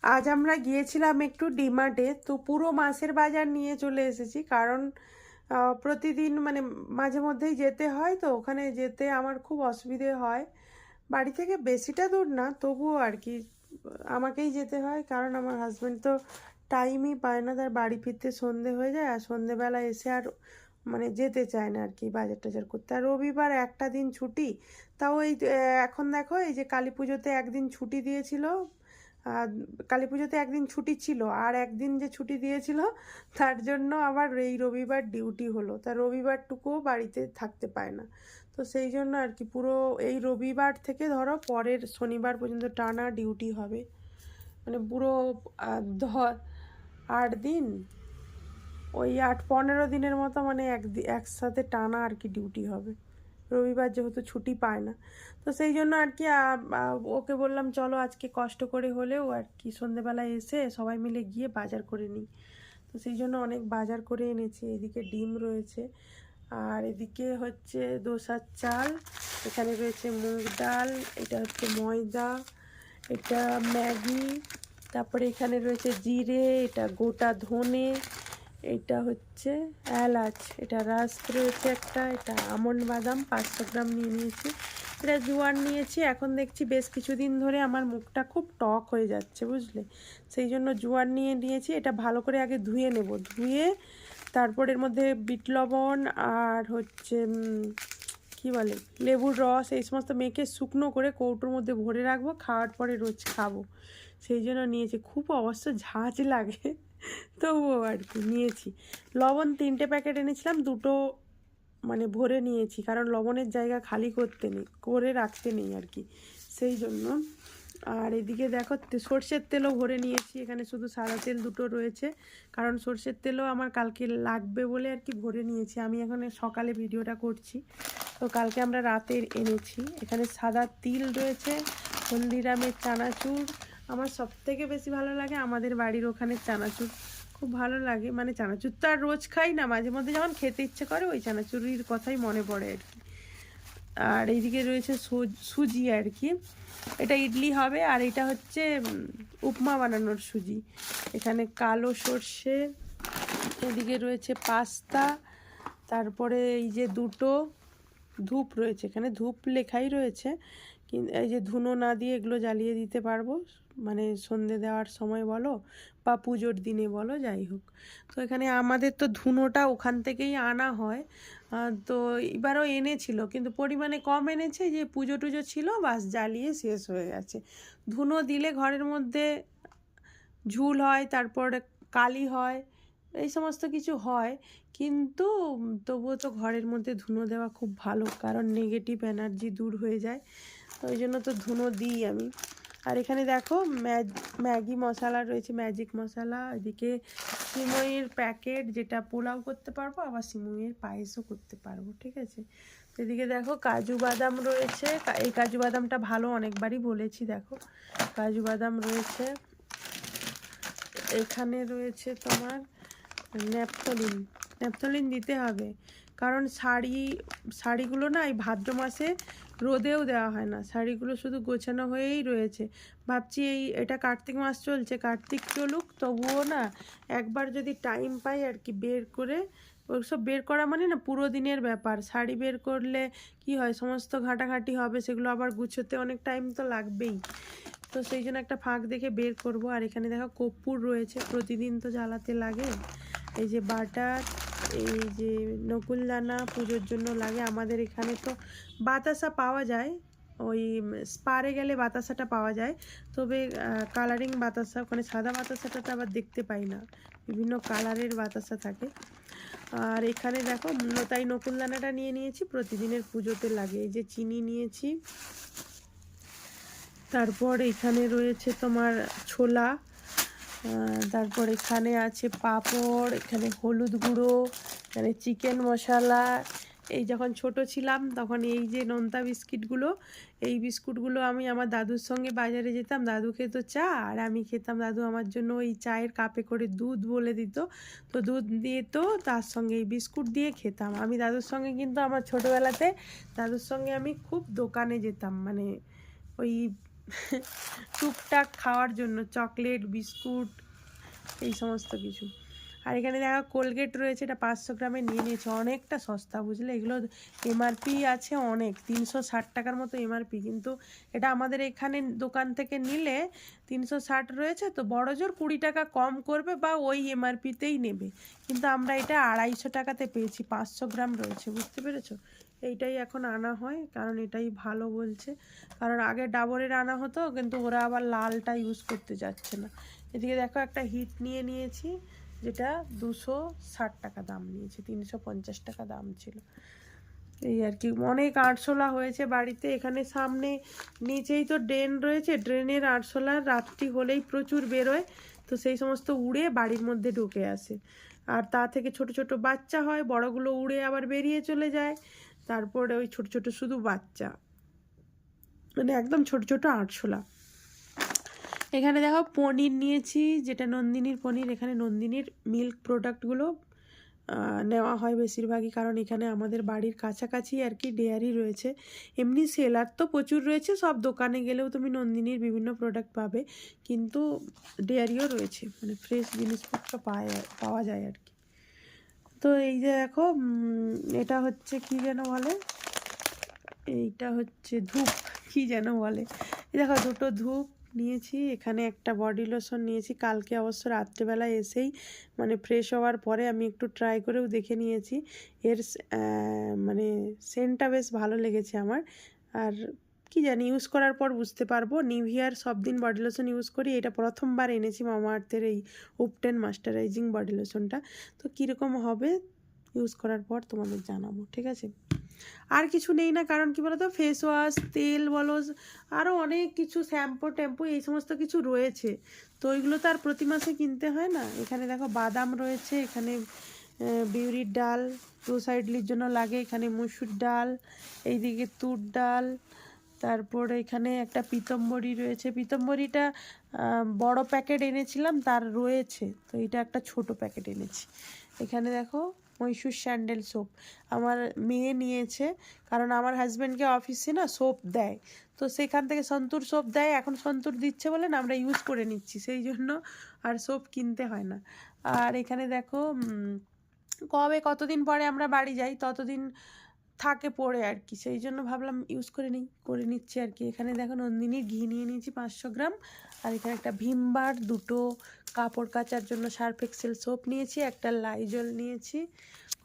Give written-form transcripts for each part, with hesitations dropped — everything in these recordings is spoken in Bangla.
আজ আমরা গিয়েছিলাম একটু ডিমার্টে, তো পুরো মাসের বাজার নিয়ে চলে এসেছি। কারণ প্রতিদিন মানে মাঝে মধ্যেই যেতে হয়, তো ওখানে যেতে আমার খুব অসুবিধে হয়। বাড়ি থেকে বেশিটা দূর না, তবুও আর কি আমাকেই যেতে হয়, কারণ আমার হাজব্যান্ড তো টাইমই পায় না। তার বাড়ি ফিরতে সন্ধে হয়ে যায়, আর সন্ধেবেলা এসে আর মানে যেতে চায় না আর কি বাজার টাজার করতে। আর রবিবার একটা দিন ছুটি, তাও এই এখন দেখো এই যে কালী পুজোতে একদিন ছুটি দিয়েছিল। আর কালী পুজোতে একদিন ছুটি ছিল, আর একদিন যে ছুটি দিয়েছিল তার জন্য আবার এই রবিবার ডিউটি হলো। তা রবিবারটুকুও বাড়িতে থাকতে পায় না। তো সেই জন্য আর কি পুরো এই রবিবার থেকে ধরো পরের শনিবার পর্যন্ত টানা ডিউটি হবে। মানে পুরো ধর 8 দিন, ওই 8-15 দিনের মতো, মানে একসাথে টানা আর কি ডিউটি হবে। রবিবার যেহেতু ছুটি পায় না, তো সেই জন্য আর কি ওকে বললাম চলো আজকে কষ্ট করে হলেও আর কি সন্ধেবেলায় এসে সবাই মিলে গিয়ে বাজার করে নিই। তো সেই জন্য অনেক বাজার করে এনেছি। এদিকে ডিম রয়েছে, আর এদিকে হচ্ছে দোসার চাল, এখানে রয়েছে মুগ ডাল, এটা হচ্ছে ময়দা, এটা ম্যাগি, তারপরে এখানে রয়েছে জিরে, এটা গোটা ধনে, এটা হচ্ছে এলাচ, এটা রাস্ক রয়েছে একটা, এটা আমন্ড বাদাম 500 গ্রাম নিয়ে নিয়েছি, এটা জোয়ান নিয়েছি। এখন দেখছি বেশ কিছুদিন ধরে আমার মুখটা খুব টক হয়ে যাচ্ছে, বুঝলে, সেই জন্য জোয়ান নিয়ে নিয়েছি। এটা ভালো করে আগে ধুয়ে নেব, ধুয়ে তারপর এর মধ্যে বিট লবণ আর হচ্ছে কি বলে লেবুর রস এই সমস্ত মেখে শুকনো করে কৌটোর মধ্যে ভরে রাখবো, খাওয়ার পরে রোজ খাবো। সেই জন্য নিয়েছি, খুব অবশ্য ঝাঁঝ লাগে তবুও আর কি নিয়েছি। লবণ 3টে প্যাকেট এনেছিলাম, 2টো মানে ভরে নিয়েছি, কারণ লবণের জায়গা খালি করতে নেই, করে রাখতে নেই আর কি, সেই জন্য। আর এদিকে দেখো সর্ষের তেলও ভরে নিয়েছি, এখানে শুধু সাদা তেল 2টো রয়েছে, কারণ সর্ষের তেলও আমার কালকে লাগবে বলে আর কি ভরে নিয়েছি। আমি এখন সকালে ভিডিওটা করছি, তো কালকে আমরা রাতে এনেছি। এখানে সাদা তিল রয়েছে, হলদিরামের চানাচুর, আমার সবথেকে বেশি ভালো লাগে আমাদের বাড়ির ওখানে চানাচুর, খুব ভালো লাগে। মানে চানাচুর তো আর রোজ খাই না, মাঝে মধ্যে যখন খেতে ইচ্ছে করে ওই চানাচুরির কথাই মনে পড়ে আর কি। আর এইদিকে রয়েছে সুজি আর কি, এটা ইডলি হবে, আর এটা হচ্ছে উপমা বানানোর সুজি। এখানে কালো সর্ষে, এদিকে রয়েছে পাস্তা, তারপরে এই যে 2টো ধূপ রয়েছে, এখানে ধূপ লেখাই রয়েছে, কিন্তু এই যে ধুনো না দিয়ে এগুলো জ্বালিয়ে দিতে পারবো, মানে সন্ধে দেওয়ার সময় বলো বা পুজোর দিনে বলো, যাই হোক। তো এখানে আমাদের তো ধুনোটা ওখান থেকেই আনা হয়, তো এবারও এনেছিল, কিন্তু পরিমাণে কম এনেছে, যে পুজো টুজো ছিল বাস জ্বালিয়ে শেষ হয়ে গেছে। ধুনো দিলে ঘরের মধ্যে ঝুল হয়, তারপর কালি হয়, এই সমস্ত কিছু হয়, কিন্তু তবুও তো ঘরের মধ্যে ধুনো দেওয়া খুব ভালো, কারণ নেগেটিভ এনার্জি দূর হয়ে যায়, ওই জন্য তো ধুনো দিই আমি। আর এখানে দেখো ম্যাগি মশলা রয়েছে, ম্যাজিক মশলা, এদিকে সিমইয়ের প্যাকেট, যেটা পোলাও করতে পারবো, আবার সিমইয়ের পায়েসও করতে পারবো, ঠিক আছে। তো এদিকে দেখো কাজু বাদাম রয়েছে, এই কাজু বাদামটা ভালো, অনেকবারই বলেছি, দেখো কাজু বাদাম রয়েছে। এখানে রয়েছে তোমার ন্যাপথলিন, ন্যাপথলিন দিতে হবে, কারণ শাড়িগুলো না এই ভাদ্র মাসে রোদেও দেওয়া হয় না, শাড়িগুলো শুধু গোছানো হয়েই রয়েছে। ভাবছি এটা কার্তিক মাস চলছে, কার্তিক চলুক, তবুও না একবার যদি টাইম পাই আর কি বের করে, ওসব বের করা মানে না পুরো দিনের ব্যাপার, শাড়ি বের করলে কি হয় সমস্ত ঘাঁটাঘাঁটি হবে, সেগুলো আবার গুছোতে অনেক টাইম তো লাগবেই, তো সেই জন্য একটা ফাঁক দেখে বের করব। আর এখানে দেখো কর্পূর রয়েছে, প্রতিদিন তো জ্বালাতে লাগে, এই যে বাটার, এই যে নকুলদানা পুজোর জন্য লাগে। আমাদের এখানে তো বাতাসা পাওয়া যায়, ওই স্পারে গেলে বাতাসাটা পাওয়া যায়, তবে কালারিং বাতাসা, ওখানে সাদা বাতাসাটা তো আবার দেখতে পাই না, বিভিন্ন কালারের বাতাসা থাকে। আর এখানে দেখো তাই নকুলদানাটা নিয়ে নিয়েছি, প্রতিদিনের পুজোতে লাগে। এই যে চিনি নিয়েছি, তারপর এখানে রয়েছে তোমার ছোলা, তারপর এখানে আছে পাঁপড়, এখানে হলুদ গুঁড়ো, এখানে চিকেন মশলা। এই যখন ছোট ছিলাম তখন এই যে নোনতা বিস্কিটগুলো, এই বিস্কুটগুলো আমি আমার দাদুর সঙ্গে বাজারে যেতাম, দাদু খেত চা আর আমি খেতাম, দাদু আমার জন্য ওই চায়ের কাপে করে দুধ বলে দিত, তো দুধ দিয়ে তো তার সঙ্গে এই বিস্কুট দিয়ে খেতাম আমি দাদুর সঙ্গে। কিন্তু আমার ছোটোবেলাতে দাদুর সঙ্গে আমি খুব দোকানে যেতাম, মানে ওই টুকটাক খাওয়ার জন্য চকলেট, বিস্কুট, এই সমস্ত কিছু। আর এখানে দেখো কোলগেট রয়েছে, এটা 500 গ্রামে নিয়ে নিয়েছে, অনেকটা সস্তা বুঝলে। এগুলো এমআরপি আছে অনেক, 360 টাকার মতো এমআরপি, কিন্তু এটা আমাদের এখানে দোকান থেকে নিলে 360 রয়েছে, তো বড় জোর 20 টাকা কম করবে বা ওই এমআরপিতেই নেবে, কিন্তু আমরা এটা 250 টাকাতে পেয়েছি, 500 গ্রাম রয়েছে, বুঝতে পেরেছো। এইটাই এখন আনা হয়, কারণ এটাই ভালো বলছে, কারণ আগে ডাবরের আনা হতো, কিন্তু ওরা আবার লালটা ইউজ করতে যাচ্ছে না। এদিকে দেখো একটা হিট নিয়ে নিয়েছি, যেটা 260 টাকা দাম নিয়েছে, 350 টাকা দাম ছিল। এই আর কি, অনেক আরশোলা হয়েছে বাড়িতে। এখানে সামনে নিচেই তো ড্রেন রয়েছে, ড্রেনের আরশোলা রাত্রি হলেই প্রচুর বেরোয়, তো সেই সমস্ত উড়ে বাড়ির মধ্যে ঢুকে আসে, আর তা থেকে ছোট ছোট বাচ্চা হয়, বড়গুলো উড়ে আবার বেরিয়ে চলে যায়, তারপরে ওই ছোট ছোট শুধু বাচ্চা, মানে একদম ছোট ছোট আরশোলা। এখানে দেখো পনির নিয়েছি, যেটা নন্দিনীর পনির। এখানে নন্দিনীর মিল্ক প্রোডাক্টগুলো নেওয়া হয় বেশিরভাগই, কারণ এখানে আমাদের বাড়ির কাছাকাছি আর কি ডেয়ারি রয়েছে। এমনি সেলার তো প্রচুর রয়েছে, সব দোকানে গেলেও তুমি নন্দিনীর বিভিন্ন প্রোডাক্ট পাবে, কিন্তু ডেয়ারিও রয়েছে, মানে ফ্রেশ জিনিসপত্র পাওয়া যায় আর কি। তো এই যে দেখো, এটা হচ্ছে কি যেন বলে, এইটা হচ্ছে ধূপ, কি যেন বলে। এই দেখো দুটো ধূপ নিয়েছি, এখানে একটা বডি লোশন নিয়েছি। কালকে অবশ্য রাত্রেবেলা এসেই মানে ফ্রেশ হওয়ার পরে আমি একটু ট্রাই করেও দেখে নিয়েছি, এর মানে সেন্টটা বেশ ভালো লেগেছে আমার। আর কি জানি, ইউজ করার পর বুঝতে পারবো। নিভিয়ার সব দিন বডি লোশন ইউজ করি, এটা প্রথমবার এনেছি মামাআর্থের এই উবটেন ময়েশ্চারাইজিং বডি লোশনটা, তো কীরকম হবে ইউজ করার পর তোমাদের জানাবো, ঠিক আছে। আর কিছু নেই না, কারণ কি বলতো, ফেস ওয়াশ, তেল বলো, আরও অনেক কিছু, শ্যাম্পু ট্যাম্পু, এই সমস্ত কিছু রয়েছে, তো ওইগুলো তো আর প্রতি মাসে কিনতে হয় না। এখানে দেখো বাদাম রয়েছে, এখানে বিউরির ডাল সুসাইডলির জন্য লাগে, এখানে মুসুর ডাল, এইদিকে তুর ডাল, তারপর এখানে একটা পিতম্বরী রয়েছে। পিতম্বরীটা বড় প্যাকেট এনেছিলাম, তার রয়েছে, তো এটা একটা ছোট প্যাকেট এনেছি। এখানে দেখো মহীশূর স্যান্ডেল সোপ, আমার মেয়ে নিয়েছে, কারণ আমার হাজব্যান্ডকে অফিসে না সোপ দেয়, তো সেখান থেকে সন্তুর সোপ দেয়, এখন সন্তুর দিচ্ছে বলে না আমরা ইউজ করে নিচ্ছি, সেই জন্য আর সোপ কিনতে হয় না। আর এখানে দেখো কবে কতদিন পরে আমরা বাড়ি যাই ততদিন থাকে পড়ে আর কি, সেই জন্য ভাবলাম ইউজ করে নিচ্ছি আর কি। এখানে দেখো নন্দিনীর ঘি নিয়ে নিয়েছি 500 গ্রাম, আর এখানে একটা ভিমবার, দুটো কাপড় কাচার জন্য সার্ফ এক্সেল সোপ নিয়েছি, একটা লাইজল নিয়েছি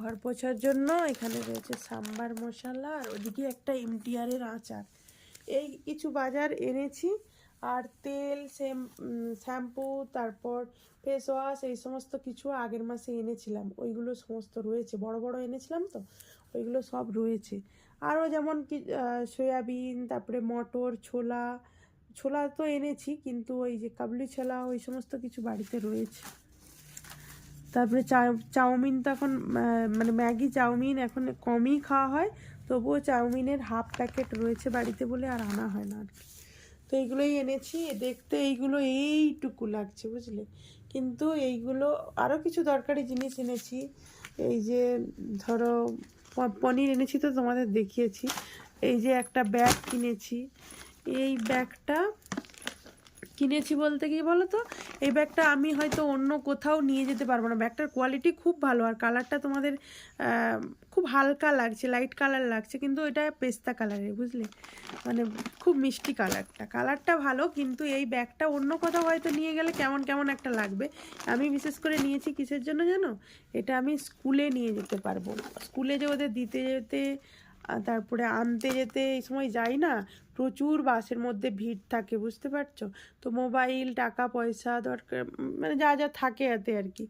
ঘর পোছার জন্য, এখানে রয়েছে সাম্বার মশলা, আর ওদিকে একটা এমটিআরের আচার, এই কিছু বাজার এনেছি। আর তেল, শ্যাম্পু, তারপর ফেস ওয়াশ, এই সমস্ত কিছু আগের মাসে এনেছিলাম, ওইগুলো সমস্ত রয়েছে, বড় বড় এনেছিলাম তো ওইগুলো সব রয়েছে। আরও যেমন কি সয়াবিন, তারপরে মটর, ছোলা, ছোলা তো এনেছি, কিন্তু ওই যে কাবলি ছোলা, ওই সমস্ত কিছু বাড়িতে রয়েছে। তারপরে চাউমিন তো এখন মানে ম্যাগি চাউমিন এখন কমই খাওয়া হয়, তবুও চাউমিনের হাফ প্যাকেট রয়েছে বাড়িতে বলে আর আনা হয় না আর কি। তো এইগুলোই এনেছি, দেখতে এইগুলো এইটুকু লাগছে বুঝলে, কিন্তু এইগুলো আরও কিছু দরকারি জিনিস এনেছি। এই যে ধরো পনির এনেছি তো তোমাদের দেখিয়েছি, এই যে একটা ব্যাগ কিনেছি, এই ব্যাগটা কিনেছি বলতে কি বলো তো, এই ব্যাগটা আমি হয়তো অন্য কোথাও নিয়ে যেতে পারবো না, ব্যাগটার কোয়ালিটি খুব ভালো, আর কালারটা তোমাদের খুব হালকা লাগছে, লাইট কালার লাগছে, কিন্তু এটা পেস্তা কালারের বুঝলে, মানে খুব মিষ্টি কালারটা ভালো, কিন্তু এই ব্যাগটা অন্য কোথাও হয়তো নিয়ে গেলে কেমন কেমন একটা লাগবে। আমি বিশেষ করে নিয়েছি কিসের জন্য জানো, এটা আমি স্কুলে নিয়ে যেতে পারবো, স্কুলে যে ওদের দিতে যেতে তারপরে আনতে যেতে এই সময় যাই না, প্রচুর বাসের মধ্যে ভিড় থাকে বুঝতে পারছো, তো মোবাইল, টাকা পয়সা দরকার, মানে যা যা থাকে এতে আর কি,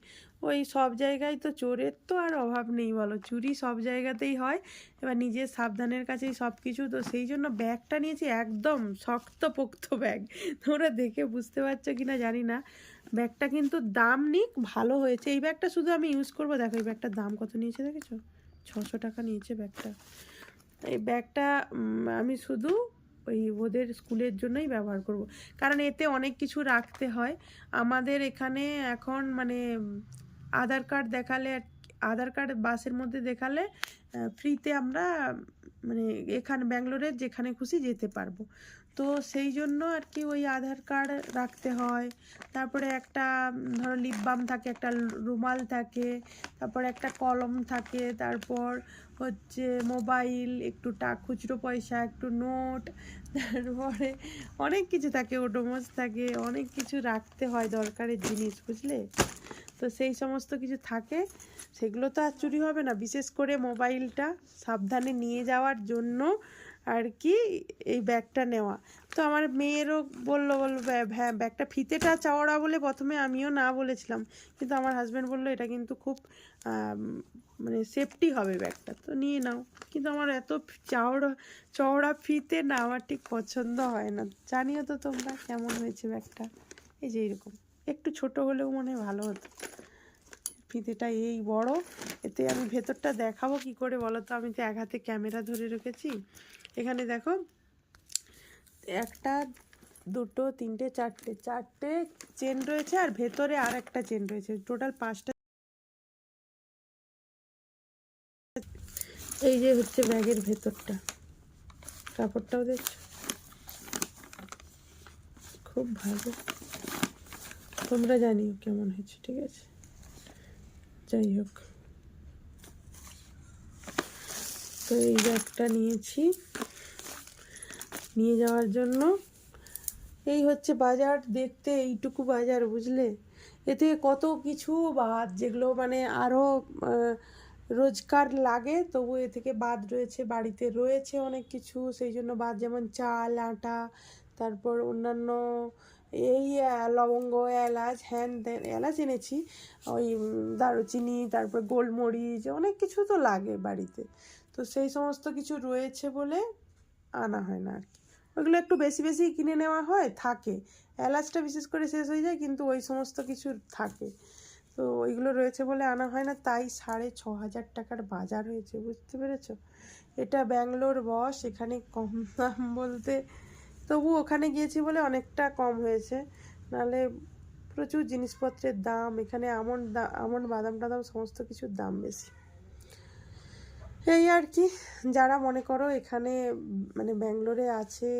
ওই সব জায়গায় তো চোরের তো আর অভাব নেই বলো, চুরি সব জায়গাতেই হয়, এবার নিজের সাবধানের কাছেই সব কিছু, তো সেই জন্য ব্যাগটা নিয়েছি একদম শক্তপোক্ত ব্যাগ, তোমরা দেখে বুঝতে পারছো কি না জানি না, ব্যাগটা কিন্তু দাম নিক ভালো হয়েছে, এই ব্যাগটা শুধু আমি ইউজ করবো। দেখো এই ব্যাগটার দাম কত নিয়েছে দেখেছো, 600 টাকা নিয়েছে ব্যাগটা। এই ব্যাগটা আমি শুধু ওই ওদের স্কুলের জন্যই ব্যবহার করব, কারণ এতে অনেক কিছু রাখতে হয়। আমাদের এখানে এখন মানে আধার কার্ড দেখালে, আধার কার্ড বাসের মধ্যে দেখালে ফ্রিতে আমরা মানে এখানে ব্যাঙ্গালোরের যেখানে খুশি যেতে পারবো, তো সেই জন্য আর কি ওই আধার কার্ড রাখতে হয়, তারপরে একটা ধরো লিপ বাম থাকে, একটা রুমাল থাকে, তারপর একটা কলম থাকে, তারপর হচ্ছে মোবাইল, একটু খুচরো পয়সা, একটু নোট, তারপরে অনেক কিছু থাকে, ওডোমস থাকে, অনেক কিছু রাখতে হয় দরকারের জিনিস, বুঝলে। তো সেই সমস্ত কিছু থাকে, সেগুলো তো আর চুরি হবে না। বিশেষ করে মোবাইলটা সাবধানে নিয়ে যাওয়ার জন্য আর কি এই ব্যাগটা নেওয়া। তো আমার মেয়েরও বললো হ্যাঁ ব্যাগটা ফিতেটা চওড়া বলে প্রথমে আমিও না বলেছিলাম, কিন্তু আমার হাজব্যান্ড বললো এটা কিন্তু খুব মানে সেফটি হবে ব্যাগটা, তো নিয়ে নাও। কিন্তু আমার এত চওড়া চওড়া ফিতে না আমার ঠিক পছন্দ হয় না। জানিও তো তোমরা কেমন হয়েছে ব্যাগটা। এই যে এরকম একটু ছোট হলেও মনে হয় ভালো হতো, ফিতেটা এই বড়। এতে আমি ভেতরটা দেখাবো কি করে বলো তো, আমি তো এক হাতে ক্যামেরা ধরে রেখেছি। এখানে দেখো, একটা, দুটো, তিনটে, চারটে চেন রয়েছে, আর ভেতরে আর একটা চেন রয়েছে, টোটাল 5টা। এই যে হচ্ছে ব্যাগের ভেতরটা, কাপড়টাও দেখছো খুব ভালো, তোমরা জানিও কেমন হয়েছে, ঠিক আছে। যাই হোক, তো এই ব্যাগটা নিয়েছি নিয়ে যাওয়ার জন্য। এই হচ্ছে বাজার, দেখতে এইটুকু বাজার, বুঝলে। এতে কত কিছু বাদ, যেগুলো মানে আরও রোজকার লাগে, তবু এ থেকে বাদ রয়েছে, বাড়িতে রয়েছে অনেক কিছু, সেই জন্য বাদ। যেমন চাল, আটা, তারপর অন্যান্য এই লবঙ্গ, এলাচ, হ্যান ত্যান, এলাচ এনেছি, ওই দারুচিনি, তারপর গোলমরিচ, অনেক কিছু তো লাগে বাড়িতে। তো সেই সমস্ত কিছু রয়েছে বলে আনা হয় না আর কি। ওইগুলো একটু বেশি বেশি কিনে নেওয়া হয়, থাকে। এলাচটা বিশেষ করে শেষ হয়ে যায়, কিন্তু ওই সমস্ত কিছু থাকে। তো ওইগুলো রয়েছে বলে আনা হয় না, তাই 6,500 টাকার বাজার হয়েছে, বুঝতে পেরেছো। এটা ব্যাঙ্গালোর বস, এখানে কম দাম বলতে, তবু ওখানে গিয়েছি বলে অনেকটা কম হয়েছে, নাহলে প্রচুর জিনিসপত্রের দাম এখানে। আমন বাদাম টাদাম সমস্ত কিছুর দাম বেশি। এই আর কি, যারা মনে করো এখানে মানে ব্যাঙ্গালোরে আছে,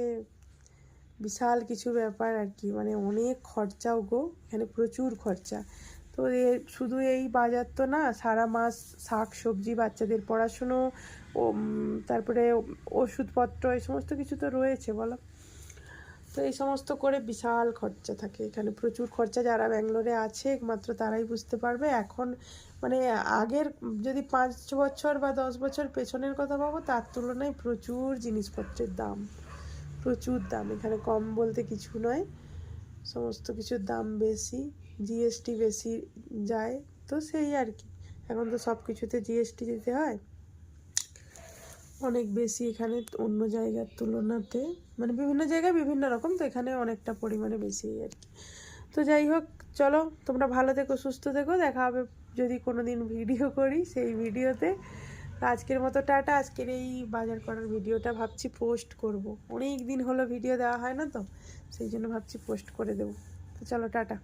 বিশাল কিছু ব্যাপার আর কি, মানে অনেক খরচাও গো, এখানে প্রচুর খরচা। তো শুধু এই বাজার তো না, সারা মাস শাক সবজি, বাচ্চাদের পড়াশুনো, তারপরে ওষুধপত্র, এই সমস্ত কিছু তো রয়েছে বলো। তো এই সমস্ত করে বিশাল খরচা থাকে এখানে, প্রচুর খরচা। যারা ব্যাঙ্গালোরে আছে একমাত্র তারাই বুঝতে পারবে। এখন মানে আগের যদি 5 বছর বা 10 বছর পেছনের কথা ভাবো, তার তুলনায় প্রচুর জিনিসপত্রের দাম, প্রচুর দাম এখানে, কম বলতে কিছু নয়। সমস্ত কিছুর দাম বেশি, জিএসটি বেশি যায়, তো সেই আর কি। এখন তো সব কিছুতে জিএসটি দিতে হয়, অনেক বেশি এখানে অন্য জায়গার তুলনাতে, মানে বিভিন্ন জায়গায় বিভিন্ন রকম, তো এখানে অনেকটা পরিমাণে বেশি আর কি। তো যাই হোক, চলো তোমরা ভালো থেকো, সুস্থ থেকো, দেখা হবে যদি কোনো দিন ভিডিও করি সেই ভিডিওতে। আজকের মতো টাটা। আজকের এই বাজার করার ভিডিওটা ভাবছি পোস্ট করব, অনেক দিন হলো ভিডিও দেওয়া হয় না, তো সেই জন্য ভাবছি পোস্ট করে দেবো। তো চলো টাটা।